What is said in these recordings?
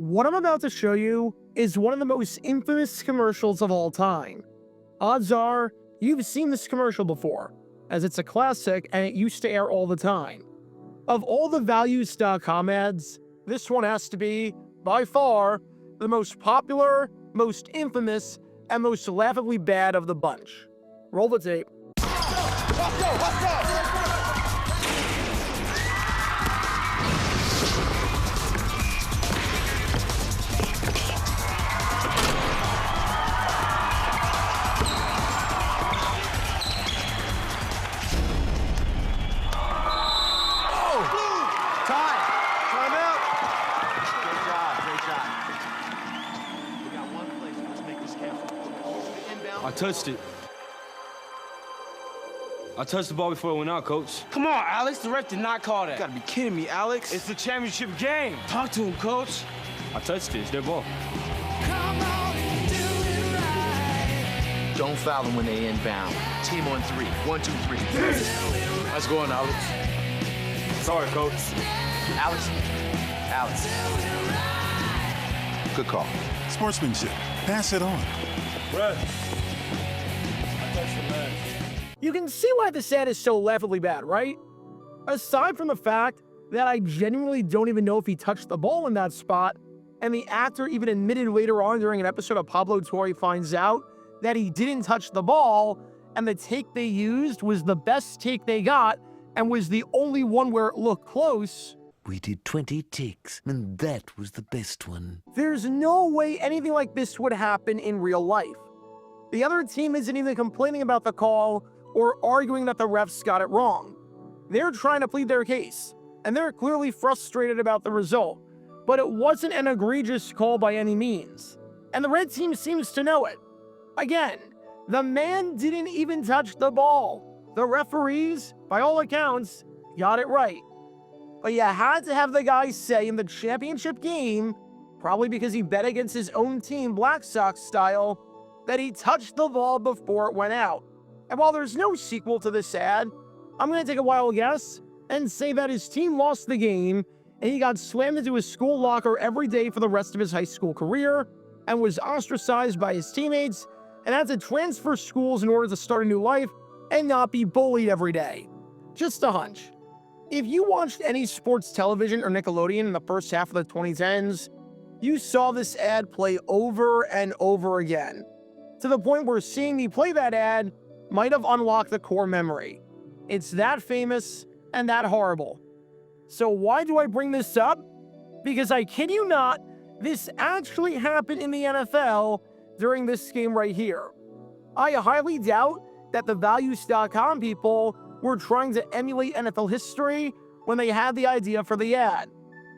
What I'm about to show you is one of the most infamous commercials of all time. Odds are you've seen this commercial before, as it's a classic and it used to air all the time. Of all the values.com ads, this one has to be, by far, the most popular, most infamous, and most laughably bad of the bunch. Roll the tape. Let's go! I touched it. I touched the ball before it went out, Coach. Come on, Alex. The ref did not call that. You gotta be kidding me, Alex. It's the championship game. Talk to him, Coach. I touched it. It's their ball. Come on and do it right. Don't foul them when they inbound. Team on three. 1, 2, 3. Let's go on, Alex. Sorry, Coach. Alex. Good call. Sportsmanship. Pass it on. Red. You can see why this ad is so laughably bad, right? Aside from the fact that I genuinely don't even know if he touched the ball in that spot, and the actor even admitted later on during an episode of Pablo Torre finds out that he didn't touch the ball, and the take they used was the best take they got, and was the only one where it looked close. We did 20 takes, and that was the best one. There's no way anything like this would happen in real life. The other team isn't even complaining about the call or arguing that the refs got it wrong. They're trying to plead their case, and they're clearly frustrated about the result, but it wasn't an egregious call by any means, and the red team seems to know it. Again, the man didn't even touch the ball. The referees, by all accounts, got it right. But you had to have the guy say in the championship game, probably because he bet against his own team Black Sox style, that he touched the ball before it went out. And while there's no sequel to this ad, I'm going to take a wild guess and say that his team lost the game and he got slammed into his school locker every day for the rest of his high school career and was ostracized by his teammates and had to transfer schools in order to start a new life and not be bullied every day. Just a hunch. If you watched any sports television or Nickelodeon in the first half of the 2010s, you saw this ad play over and over again, to the point where seeing me play that ad might have unlocked the core memory. It's that famous and that horrible. So why do I bring this up? Because I kid you not, this actually happened in the NFL during this game right here. I highly doubt that the values.com people were trying to emulate NFL history when they had the idea for the ad.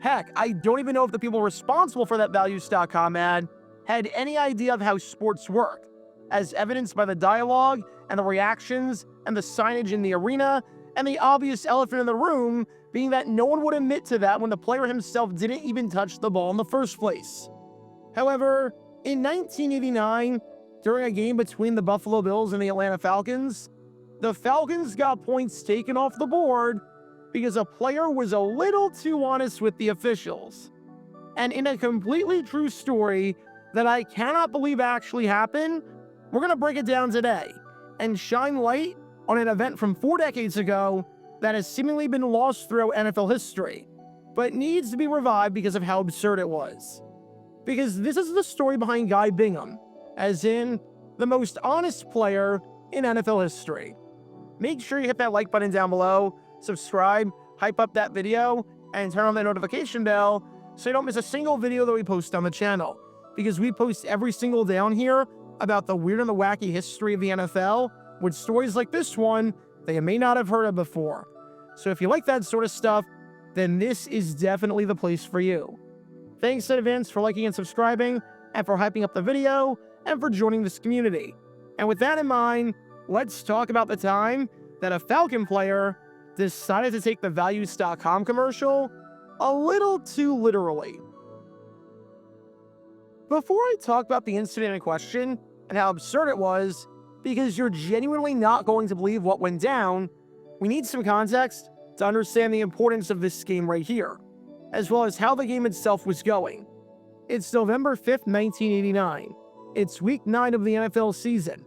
Heck, I don't even know if the people responsible for that values.com ad had any idea of how sports worked, as evidenced by the dialogue and the reactions and the signage in the arena, and the obvious elephant in the room being that no one would admit to that when the player himself didn't even touch the ball in the first place. However, in 1989, during a game between the Buffalo Bills and the Atlanta Falcons, the Falcons got points taken off the board because a player was a little too honest with the officials. And in a completely true story that I cannot believe actually happened, we're going to break it down today and shine light on an event from 4 decades ago that has seemingly been lost throughout NFL history, but needs to be revived because of how absurd it was. Because this is the story behind Guy Bingham, as in the most honest player in NFL history. Make sure you hit that like button down below, subscribe, hype up that video, and turn on the notification bell so you don't miss a single video that we post on the channel. Because we post every single day on here about the weird and the wacky history of the NFL with stories like this one that you may not have heard of before. So if you like that sort of stuff, then this is definitely the place for you. Thanks in advance for liking and subscribing, and for hyping up the video, and for joining this community. And with that in mind, let's talk about the time that a Falcon player decided to take the values.com commercial a little too literally. Before I talk about the incident in question and how absurd it was, because you're genuinely not going to believe what went down, we need some context to understand the importance of this game right here, as well as how the game itself was going. It's November 5th, 1989. It's week 9 of the NFL season.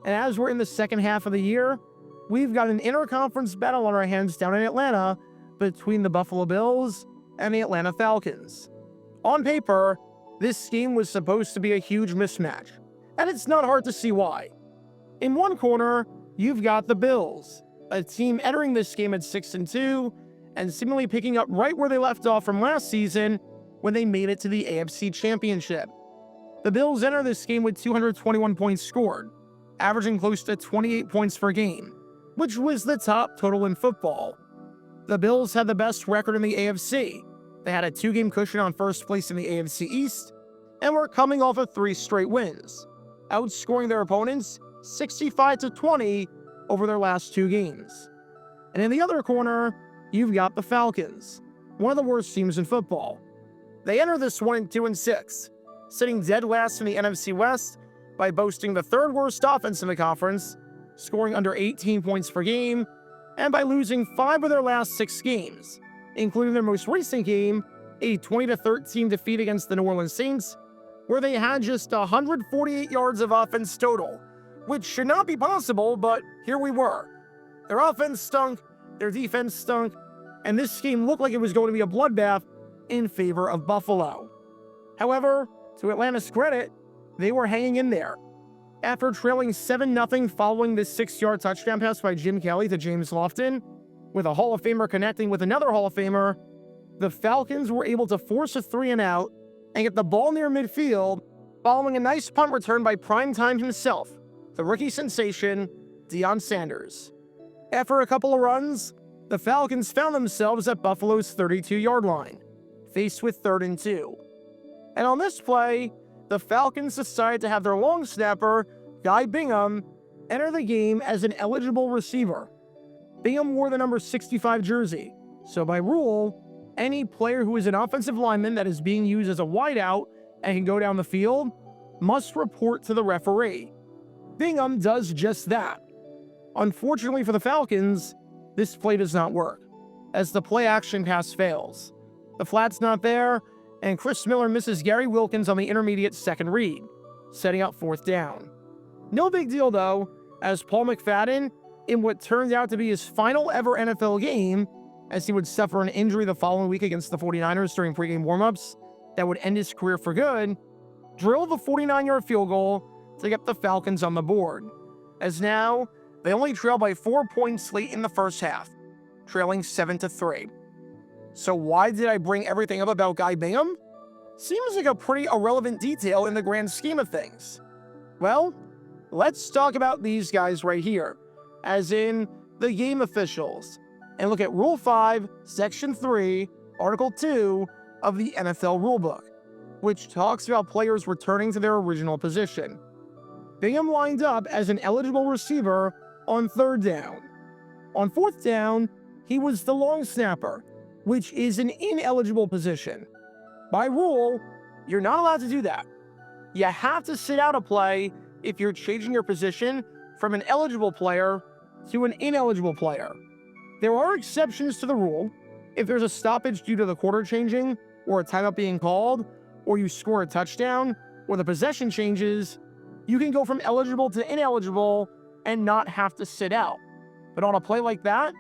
And as we're in the second half of the year, we've got an interconference battle on our hands down in Atlanta between the Buffalo Bills and the Atlanta Falcons. On paper, this game was supposed to be a huge mismatch, and it's not hard to see why. In one corner, you've got the Bills, a team entering this game at 6-2 and seemingly picking up right where they left off from last season when they made it to the AFC Championship. The Bills enter this game with 221 points scored, averaging close to 28 points per game, which was the top total in football. The Bills had the best record in the AFC. They had a 2-game cushion on first place in the AFC East, and were coming off of 3 straight wins, outscoring their opponents 65-20 over their last 2 games. And in the other corner, you've got the Falcons, one of the worst teams in football. They enter this one 2-6, sitting dead last in the NFC West by boasting the 3rd worst offense in the conference, scoring under 18 points per game, and by losing 5 of their last 6 games, including their most recent game, a 20-13 defeat against the New Orleans Saints, where they had just 148 yards of offense total, which should not be possible, but here we were. Their offense stunk, their defense stunk, and this game looked like it was going to be a bloodbath in favor of Buffalo. However, to Atlanta's credit, they were hanging in there. After trailing 7-0 following this 6-yard touchdown pass by Jim Kelly to James Lofton, with a Hall of Famer connecting with another Hall of Famer, the Falcons were able to force a 3-and-out and get the ball near midfield following a nice punt return by primetime himself, the rookie sensation, Deion Sanders. After a couple of runs, the Falcons found themselves at Buffalo's 32-yard line, faced with 3rd and 2. And on this play, the Falcons decided to have their long snapper, Guy Bingham, enter the game as an eligible receiver. Bingham wore the number 65 jersey, so by rule, any player who is an offensive lineman that is being used as a wideout and can go down the field must report to the referee. Bingham does just that. Unfortunately for the Falcons, this play does not work, as the play action pass fails. The flat's not there, and Chris Miller misses Gary Wilkins on the intermediate 2nd read, setting up 4th down. No big deal though, as Paul McFadden, in what turned out to be his final ever NFL game, as he would suffer an injury the following week against the 49ers during pregame warmups that would end his career for good, drilled the 49-yard field goal to get the Falcons on the board, as now they only trail by 4 points late in the first half, trailing 7-3. So why did I bring everything up about Guy Bingham? Seems like a pretty irrelevant detail in the grand scheme of things. Well, let's talk about these guys right here, as in the game officials, and look at Rule 5, Section 3, Article 2 of the NFL Rulebook, which talks about players returning to their original position. Bingham lined up as an eligible receiver on 3rd down. On 4th down, he was the long snapper, which is an ineligible position. By rule, you're not allowed to do that. You have to sit out a play if you're changing your position from an eligible player to an ineligible player. There are exceptions to the rule. If there's a stoppage due to the quarter changing, or a timeout being called, or you score a touchdown, or the possession changes, you can go from eligible to ineligible and not have to sit out. But on a play like that,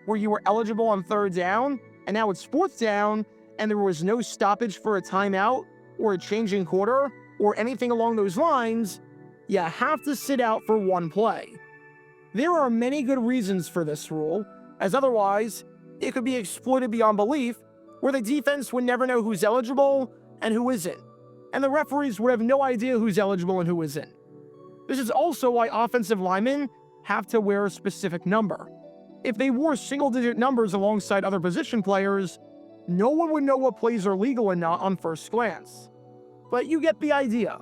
where you were eligible on 3rd down, and now it's 4th down, and there was no stoppage for a timeout, or a changing quarter, or anything along those lines, you have to sit out for one play. There are many good reasons for this rule, as otherwise, it could be exploited beyond belief, where the defense would never know who's eligible and who isn't, and the referees would have no idea who's eligible and who isn't. This is also why offensive linemen have to wear a specific number. If they wore single-digit numbers alongside other position players, no one would know what plays are legal and not on first glance. But you get the idea.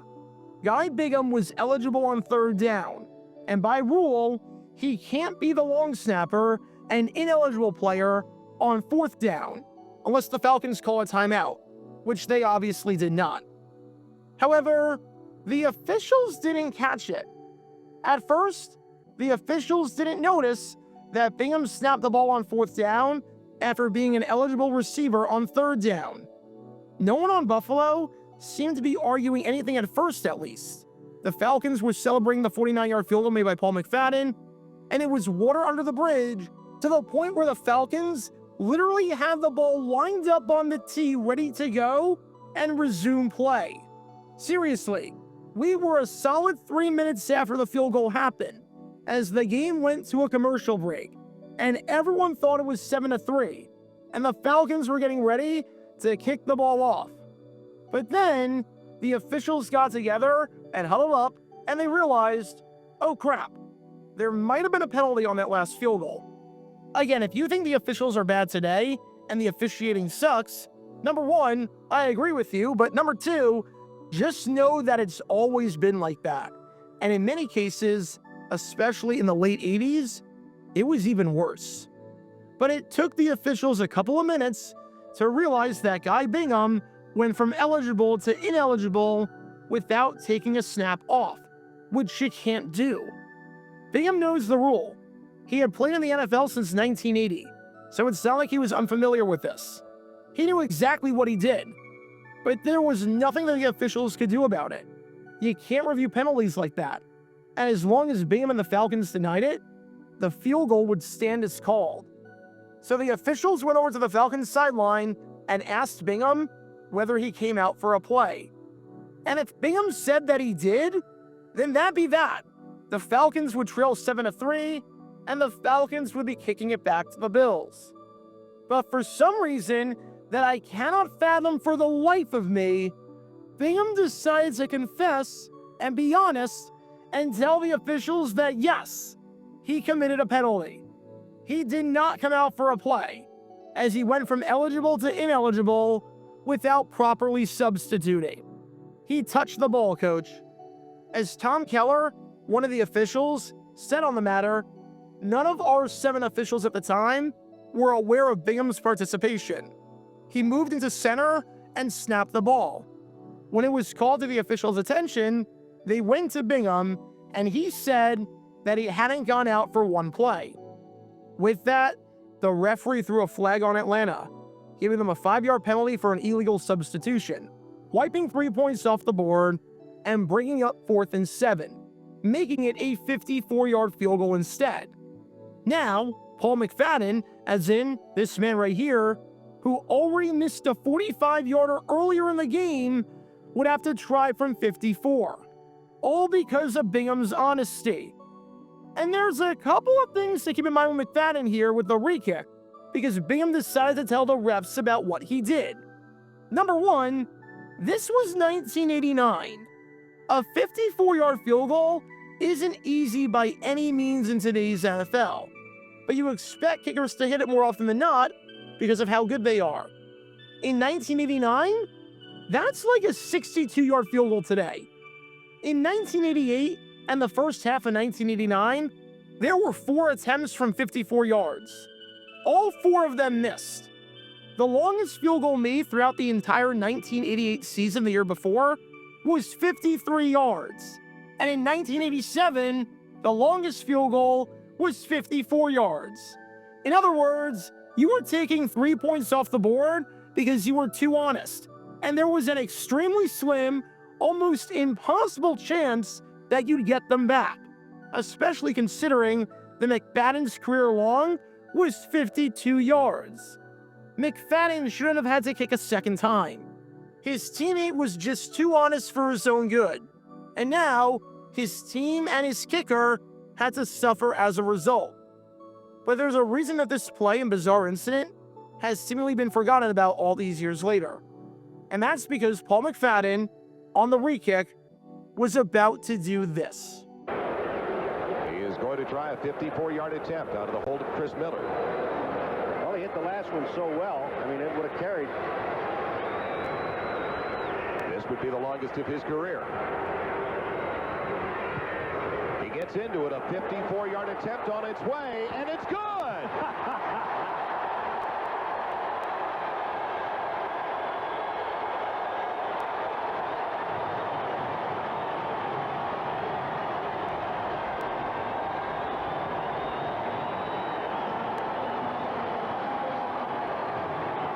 Guy Bingham was eligible on 3rd down, and by rule, he can't be the long snapper and ineligible player on 4th down, unless the Falcons call a timeout, which they obviously did not. However, the officials didn't catch it. At first, the officials didn't notice that Bingham snapped the ball on 4th down after being an eligible receiver on 3rd down. No one on Buffalo seemed to be arguing anything at first, at least. The Falcons were celebrating the 49-yard field goal made by Paul McFadden, and it was water under the bridge to the point where the Falcons literally had the ball lined up on the tee ready to go and resume play. Seriously, we were a solid 3 minutes after the field goal happened, as the game went to a commercial break, and everyone thought it was 7-3, and the Falcons were getting ready to kick the ball off. But then, the officials got together and huddled up, and they realized, oh crap, there might have been a penalty on that last field goal. Again, if you think the officials are bad today, and the officiating sucks, number one, I agree with you, but number two, just know that it's always been like that. And in many cases, especially in the late 80s, it was even worse. But it took the officials a couple of minutes to realize that Guy Bingham went from eligible to ineligible without taking a snap off, which you can't do. Bingham knows the rule. He had played in the NFL since 1980, so it's not like he was unfamiliar with this. He knew exactly what he did, but there was nothing that the officials could do about it. You can't review penalties like that. And as long as Bingham and the Falcons denied it, the field goal would stand as called. So the officials went over to the Falcons sideline and asked Bingham whether he came out for a play. And if Bingham said that he did, then that'd be that. The Falcons would trail 7-3, and the Falcons would be kicking it back to the Bills. But for some reason that I cannot fathom for the life of me, Bingham decided to confess and be honest and tell the officials that yes, he committed a penalty. He did not come out for a play, as he went from eligible to ineligible without properly substituting. He touched the ball, coach. As Tom Keller, one of the officials, said on the matter, none of our 7 officials at the time were aware of Bingham's participation. He moved into center and snapped the ball. When it was called to the officials' attention, they went to Bingham, and he said that he hadn't gone out for one play. With that, the referee threw a flag on Atlanta, giving them a 5-yard penalty for an illegal substitution, wiping 3 points off the board and bringing up 4th and 7, making it a 54-yard field goal instead. Now, Paul McFadden, as in this man right here, who already missed a 45-yarder earlier in the game, would have to try from 54, all because of Bingham's honesty. And there's a couple of things to keep in mind with McFadden here with the re-kick, because Bingham decided to tell the refs about what he did. Number one, this was 1989. A 54-yard field goal isn't easy by any means in today's NFL, but you expect kickers to hit it more often than not because of how good they are. In 1989, that's like a 62-yard field goal today. In 1988 and the first half of 1989, there were 4 attempts from 54 yards. All 4 of them missed. The longest field goal made throughout the entire 1988 season the year before was 53 yards. And in 1987, the longest field goal was 54 yards. In other words, you were taking 3 points off the board because you were too honest. And there was an extremely slim, almost impossible chance that you'd get them back, especially considering that McFadden's career long was 52 yards. McFadden shouldn't have had to kick a second time. His teammate was just too honest for his own good. And now, his team and his kicker had to suffer as a result. But there's a reason that this play and bizarre incident has seemingly been forgotten about all these years later. And that's because Paul McFadden, on the re-kick, was about to do this. He is going to try a 54-yard attempt out of the hold of Chris Miller. Well, he hit the last one so well, I mean, it would have carried. This would be the longest of his career. He gets into it, a 54-yard attempt on its way, and it's good!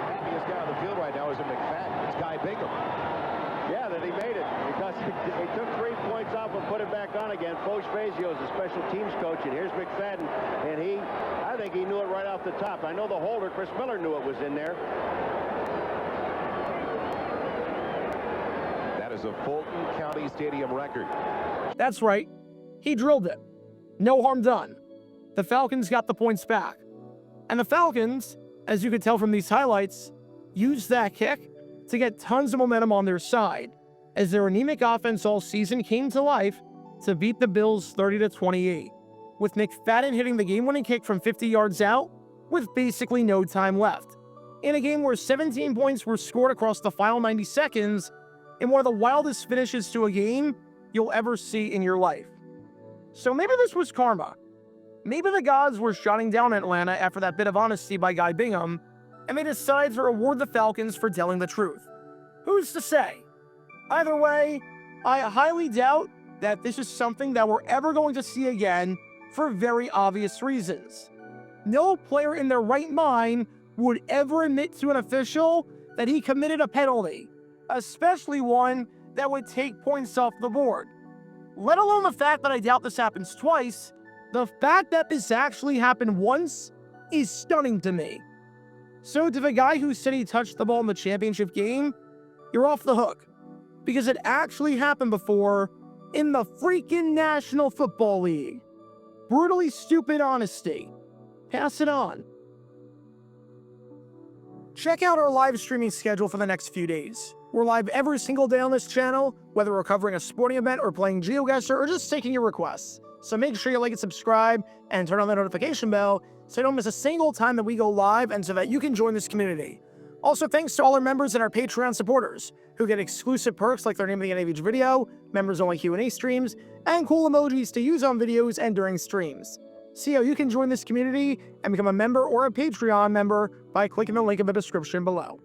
Happiest guy on the field right now is McFadden. It's Guy Bingham. Yeah, that he made it because he took 3 points off and put it back on again. Foch Fazio is the special teams coach, and here's McFadden, and I think he knew it right off the top. I know the holder, Chris Miller, knew it was in there. That is a Fulton County Stadium record. That's right. He drilled it. No harm done. The Falcons got the points back. And the Falcons, as you could tell from these highlights, used that kick to get tons of momentum on their side, as their anemic offense all season came to life to beat the Bills 30-28, with McFadden hitting the game-winning kick from 50 yards out with basically no time left, in a game where 17 points were scored across the final 90 seconds in one of the wildest finishes to a game you'll ever see in your life. So maybe this was karma. Maybe the gods were shutting down Atlanta after that bit of honesty by Guy Bingham, and they decided to reward the Falcons for telling the truth. Who's to say? Either way, I highly doubt that this is something that we're ever going to see again for very obvious reasons. No player in their right mind would ever admit to an official that he committed a penalty, especially one that would take points off the board. Let alone the fact that I doubt this happens twice, the fact that this actually happened once is stunning to me. So to the guy who said he touched the ball in the championship game, you're off the hook. Because it actually happened before in the freaking National Football League. Brutally stupid honesty. Pass it on. Check out our live streaming schedule for the next few days. We're live every single day on this channel, whether we're covering a sporting event or playing GeoGuessr or just taking your requests. So make sure you like and subscribe and turn on the notification bell so you don't miss a single time that we go live and so that you can join this community. Also, thanks to all our members and our Patreon supporters who get exclusive perks like their name at the end of each video, members-only Q&A streams, and cool emojis to use on videos and during streams. See how you can join this community and become a member or a Patreon member by clicking the link in the description below.